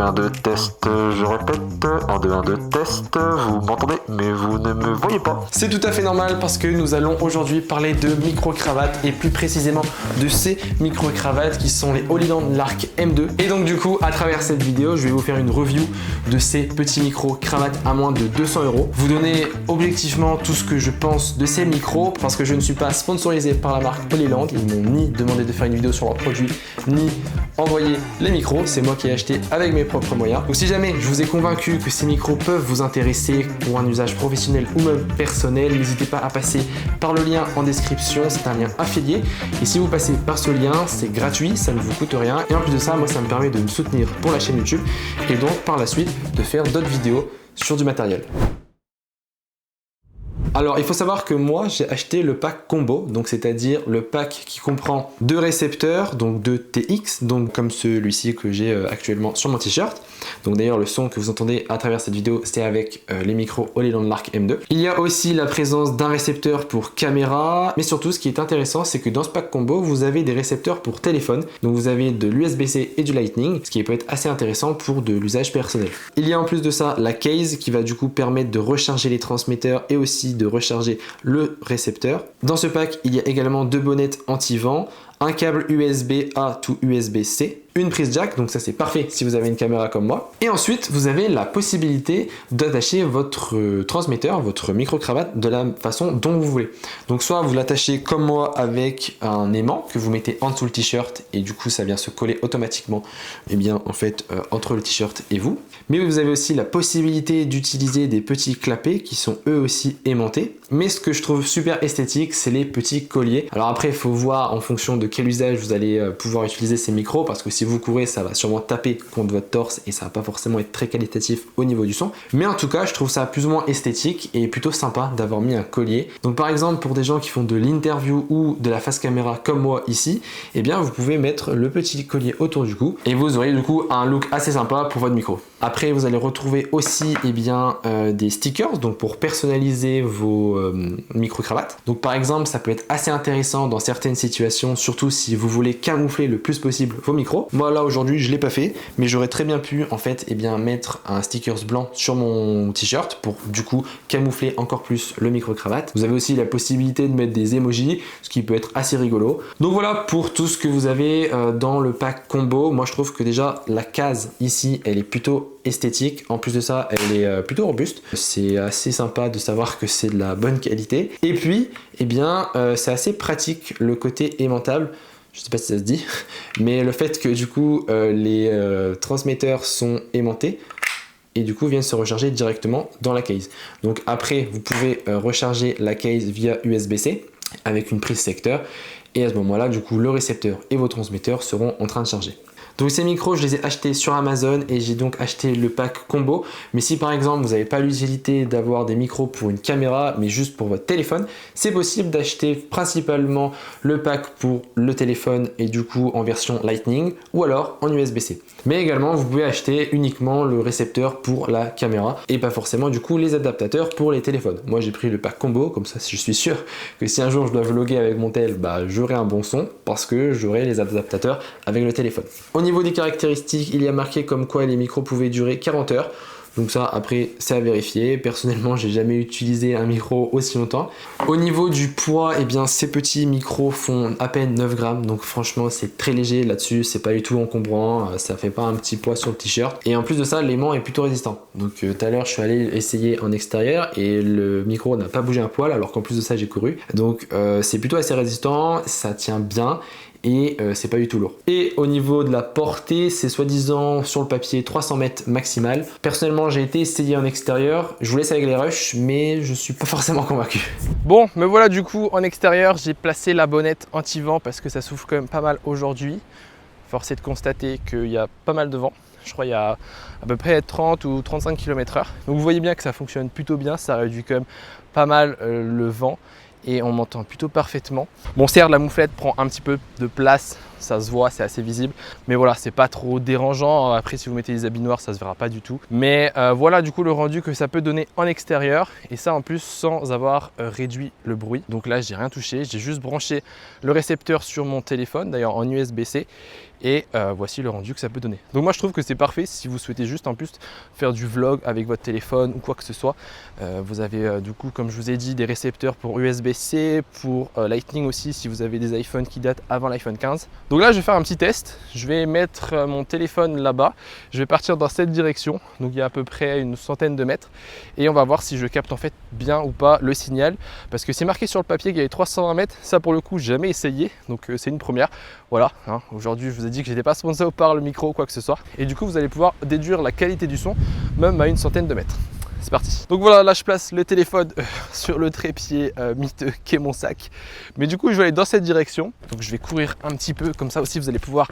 1, 2, test, je répète, 1, 2, 1, 2, test, vous m'entendez, mais vous ne me voyez pas. C'est tout à fait normal parce que nous allons aujourd'hui parler de micro-cravates et plus précisément de ces micro-cravates qui sont les Holyland Lark M2. Et donc du coup, à travers cette vidéo, je vais vous faire une review de ces petits micro-cravates à moins de 200 €. Vous donner objectivement tout ce que je pense de ces micros parce que je ne suis pas sponsorisé par la marque Holyland. Ils m'ont ni demandé de faire une vidéo sur leurs produits, ni envoyer les micros. C'est moi qui ai acheté avec mes propres moyens. Donc si jamais je vous ai convaincu que ces micros peuvent vous intéresser pour un usage professionnel ou même personnel, n'hésitez pas à passer par le lien en description, c'est un lien affilié. Et si vous passez par ce lien, c'est gratuit, ça ne vous coûte rien. Et en plus de ça, moi ça me permet de me soutenir pour la chaîne YouTube et donc par la suite de faire d'autres vidéos sur du matériel. Alors, il faut savoir que moi, j'ai acheté le pack combo, donc c'est-à-dire le pack qui comprend deux récepteurs, donc deux TX, donc comme celui-ci que j'ai actuellement sur mon t-shirt. Donc d'ailleurs, le son que vous entendez à travers cette vidéo, c'est avec les micros Holyland Lark M2. Il y a aussi la présence d'un récepteur pour caméra, mais surtout, ce qui est intéressant, c'est que dans ce pack combo, vous avez des récepteurs pour téléphone. Donc vous avez de l'USB-C et du Lightning, ce qui peut être assez intéressant pour de l'usage personnel. Il y a en plus de ça la case qui va du coup permettre de recharger les transmetteurs et aussi de recharger le récepteur. Dans ce pack, il y a également deux bonnettes anti-vent, un câble USB-A to USB-C, une prise jack, donc ça c'est parfait si vous avez une caméra comme moi. Et ensuite, vous avez la possibilité d'attacher votre transmetteur, votre micro-cravate de la façon dont vous voulez. Donc soit vous l'attachez comme moi avec un aimant que vous mettez en dessous le t-shirt et du coup ça vient se coller automatiquement entre le t-shirt et vous. Mais vous avez aussi la possibilité d'utiliser des petits clapets qui sont eux aussi aimantés. Mais ce que je trouve super esthétique, c'est les petits colliers. Alors après, il faut voir en fonction de quel usage vous allez pouvoir utiliser ces micros, parce que si vous courez, ça va sûrement taper contre votre torse et ça va pas forcément être très qualitatif au niveau du son. Mais en tout cas, je trouve ça plus ou moins esthétique et plutôt sympa d'avoir mis un collier. Donc par exemple, pour des gens qui font de l'interview ou de la face caméra comme moi ici, eh bien vous pouvez mettre le petit collier autour du cou et vous aurez du coup un look assez sympa pour votre micro. Après, vous allez retrouver aussi des stickers donc pour personnaliser vos micro-cravates. Donc par exemple, ça peut être assez intéressant dans certaines situations, surtout si vous voulez camoufler le plus possible vos micros. Moi là aujourd'hui, je l'ai pas fait, mais j'aurais très bien pu mettre un stickers blanc sur mon t-shirt pour du coup camoufler encore plus le micro-cravate. Vous avez aussi la possibilité de mettre des emojis, ce qui peut être assez rigolo. Donc voilà pour tout ce que vous avez dans le pack combo. Moi je trouve que déjà la case ici, elle est plutôt esthétique. En plus de ça, elle est plutôt robuste. C'est assez sympa de savoir que c'est de la bonne qualité. Et puis, c'est assez pratique le côté aimantable. Je sais pas si ça se dit, mais le fait que du coup les transmetteurs sont aimantés et du coup viennent se recharger directement dans la case. Donc après, vous pouvez recharger la case via USB-C avec une prise secteur et à ce moment-là, du coup, le récepteur et vos transmetteurs seront en train de charger. Donc ces micros, je les ai achetés sur Amazon et j'ai donc acheté le pack combo. Mais si par exemple vous n'avez pas l'utilité d'avoir des micros pour une caméra mais juste pour votre téléphone, c'est possible d'acheter principalement le pack pour le téléphone et du coup en version Lightning ou alors en USB-C. Mais également vous pouvez acheter uniquement le récepteur pour la caméra et pas forcément du coup les adaptateurs pour les téléphones. Moi j'ai pris le pack combo, comme ça je suis sûr que si un jour je dois vlogger avec mon tel, j'aurai un bon son parce que j'aurai les adaptateurs avec le téléphone. Au niveau des caractéristiques, il y a marqué comme quoi les micros pouvaient durer 40 heures. Donc ça, après, c'est à vérifier. Personnellement, j'ai jamais utilisé un micro aussi longtemps. Au niveau du poids, ces petits micros font à peine 9 grammes. Donc franchement, c'est très léger là-dessus. C'est pas du tout encombrant. Ça fait pas un petit poids sur le t-shirt. Et en plus de ça, l'aimant est plutôt résistant. Donc tout à l'heure, je suis allé essayer en extérieur et le micro n'a pas bougé un poil, alors qu'en plus de ça, j'ai couru. Donc c'est plutôt assez résistant. Ça tient bien. Et c'est pas du tout lourd. Et au niveau de la portée, c'est soi-disant sur le papier 300 mètres maximal. Personnellement, j'ai été essayer en extérieur. Je vous laisse avec les rushs, mais je suis pas forcément convaincu. Bon, me voilà du coup en extérieur. J'ai placé la bonnette anti-vent parce que ça souffle quand même pas mal aujourd'hui. Force est de constater qu'il y a pas mal de vent. Je crois qu'il y a à peu près 30 ou 35 km/h. Donc vous voyez bien que ça fonctionne plutôt bien. Ça réduit quand même pas mal le vent. Et on m'entend plutôt parfaitement. Bon, certes, la mouflette prend un petit peu de place, ça se voit, c'est assez visible. Mais voilà, c'est pas trop dérangeant. Après, si vous mettez des habits noirs, ça se verra pas du tout. Mais voilà du coup le rendu que ça peut donner en extérieur. Et ça en plus sans avoir réduit le bruit. Donc là, j'ai rien touché. J'ai juste branché le récepteur sur mon téléphone, d'ailleurs en USB-C. Et voici le rendu que ça peut donner. Donc moi je trouve que c'est parfait si vous souhaitez juste en plus faire du vlog avec votre téléphone ou quoi que ce soit. Vous avez du coup, comme je vous ai dit, des récepteurs pour USB-C, pour Lightning aussi si vous avez des iPhones qui datent avant l'iPhone 15. Donc là je vais faire un petit test. Je vais mettre mon téléphone là-bas. Je vais partir dans cette direction. Donc il y a à peu près une centaine de mètres. Et on va voir si je capte en fait bien ou pas le signal. Parce que c'est marqué sur le papier qu'il y avait 320 mètres. Ça pour le coup, jamais essayé. Donc c'est une première. Voilà, hein. Aujourd'hui je vous ai dit que j'étais pas sponsor par le micro ou quoi que ce soit. Et du coup vous allez pouvoir déduire la qualité du son même à une centaine de mètres. C'est parti. Donc voilà, là je place le téléphone sur le trépied miteux qui est mon sac. Mais du coup je vais aller dans cette direction. Donc je vais courir un petit peu, comme ça aussi vous allez pouvoir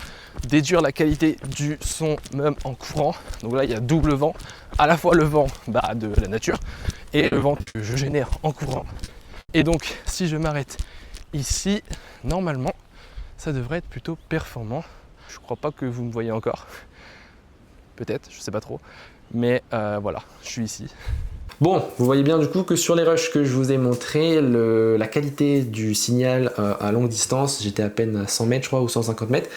déduire la qualité du son même en courant. Donc là il y a double vent, à la fois le vent de la nature et le vent que je génère en courant. Et donc si je m'arrête ici, normalement ça devrait être plutôt performant. Je crois pas que vous me voyez encore. Peut-être, je sais pas trop. Mais voilà, je suis ici. Bon, vous voyez bien du coup que sur les rushs que je vous ai montré, la qualité du signal à longue distance, j'étais à peine à 100 mètres je crois ou 150 mètres,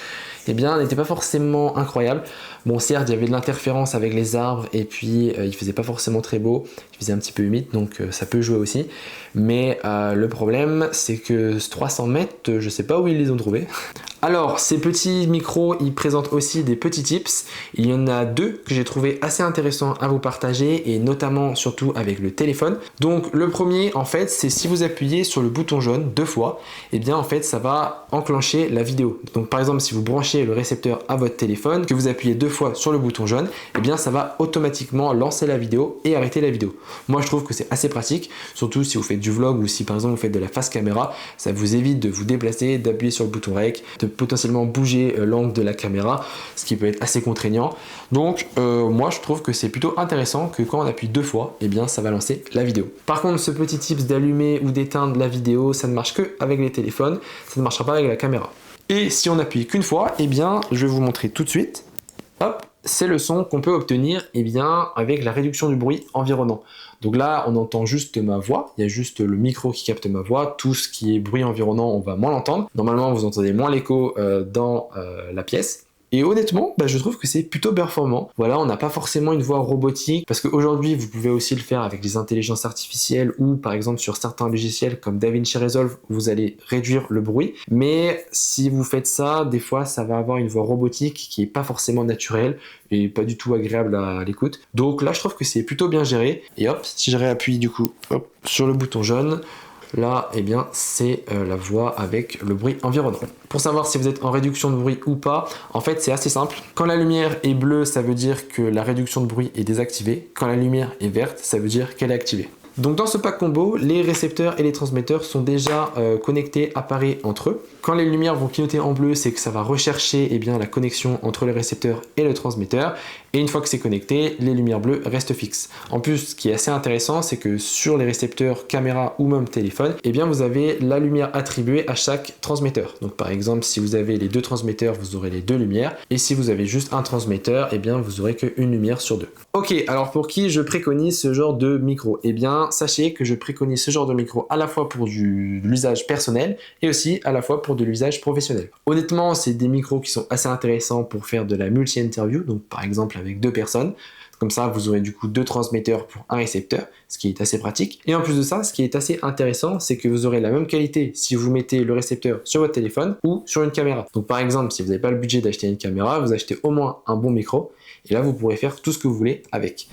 eh bien n'était pas forcément incroyable. Bon certes il y avait de l'interférence avec les arbres et puis il faisait pas forcément très beau, il faisait un petit peu humide donc ça peut jouer aussi. Mais le problème c'est que 300 mètres, je sais pas où ils les ont trouvés. Alors ces petits micros ils présentent aussi des petits tips. Il y en a deux que j'ai trouvé assez intéressants à vous partager et notamment surtout avec le téléphone. Donc le premier en fait c'est si vous appuyez sur le bouton jaune 2 fois, et bien en fait ça va enclencher la vidéo. Donc par exemple si vous branchez le récepteur à votre téléphone, que vous appuyez 2 fois sur le bouton jaune, et bien ça va automatiquement lancer la vidéo et arrêter la vidéo. Moi je trouve que c'est assez pratique, surtout si vous faites du vlog ou si par exemple vous faites de la face caméra, ça vous évite de vous déplacer, d'appuyer sur le bouton rec, de potentiellement bouger l'angle de la caméra, ce qui peut être assez contraignant. Donc moi je trouve que c'est plutôt intéressant que quand on appuie 2 fois, et bien ça va lancer la vidéo. Par contre ce petit tips d'allumer ou d'éteindre la vidéo, ça ne marche que avec les téléphones, ça ne marchera pas avec la caméra. Et si on appuie qu'une fois, et bien je vais vous montrer tout de suite. Hop, c'est le son qu'on peut obtenir bien, avec la réduction du bruit environnant. Donc là, on entend juste ma voix, il y a juste le micro qui capte ma voix, tout ce qui est bruit environnant, on va moins l'entendre. Normalement, vous entendez moins l'écho dans la pièce. Et honnêtement, je trouve que c'est plutôt performant. Voilà, on n'a pas forcément une voix robotique, parce qu'aujourd'hui, vous pouvez aussi le faire avec les intelligences artificielles ou par exemple sur certains logiciels comme DaVinci Resolve, où vous allez réduire le bruit. Mais si vous faites ça, des fois, ça va avoir une voix robotique qui est pas forcément naturelle et pas du tout agréable à l'écoute. Donc là, je trouve que c'est plutôt bien géré. Et hop, si je réappuie du coup hop, sur le bouton jaune, là, eh bien, c'est la voix avec le bruit environnant. Pour savoir si vous êtes en réduction de bruit ou pas, en fait, c'est assez simple. Quand la lumière est bleue, ça veut dire que la réduction de bruit est désactivée. Quand la lumière est verte, ça veut dire qu'elle est activée. Donc dans ce pack combo, les récepteurs et les transmetteurs sont déjà connectés, appareillés entre eux. Quand les lumières vont clignoter en bleu, c'est que ça va rechercher la connexion entre le récepteur et le transmetteur. Et une fois que c'est connecté, les lumières bleues restent fixes. En plus, ce qui est assez intéressant, c'est que sur les récepteurs caméra ou même téléphone, vous avez la lumière attribuée à chaque transmetteur. Donc par exemple, si vous avez les deux transmetteurs, vous aurez les deux lumières. Et si vous avez juste un transmetteur, vous aurez qu'une lumière sur deux. Ok, alors pour qui je préconise ce genre de micro? Sachez que je préconise ce genre de micro à la fois pour de l'usage personnel et aussi à la fois pour de l'usage professionnel. Honnêtement, c'est des micros qui sont assez intéressants pour faire de la multi-interview, donc par exemple avec 2 personnes. Comme ça, vous aurez du coup 2 transmetteurs pour un récepteur, ce qui est assez pratique. Et en plus de ça, ce qui est assez intéressant, c'est que vous aurez la même qualité si vous mettez le récepteur sur votre téléphone ou sur une caméra. Donc par exemple, si vous n'avez pas le budget d'acheter une caméra, vous achetez au moins un bon micro, et là vous pourrez faire tout ce que vous voulez avec.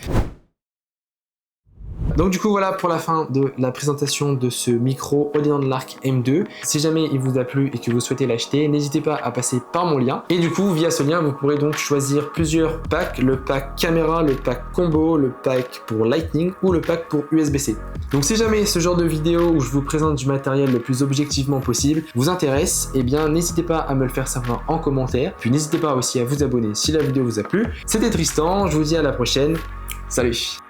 Donc du coup voilà pour la fin de la présentation de ce micro Audient de l'Arc M2. Si jamais il vous a plu et que vous souhaitez l'acheter, n'hésitez pas à passer par mon lien. Et du coup via ce lien vous pourrez donc choisir plusieurs packs, le pack caméra, le pack combo, le pack pour Lightning ou le pack pour USB-C. Donc si jamais ce genre de vidéo où je vous présente du matériel le plus objectivement possible vous intéresse, n'hésitez pas à me le faire savoir en commentaire. Puis n'hésitez pas aussi à vous abonner si la vidéo vous a plu. C'était Tristan, je vous dis à la prochaine. Salut!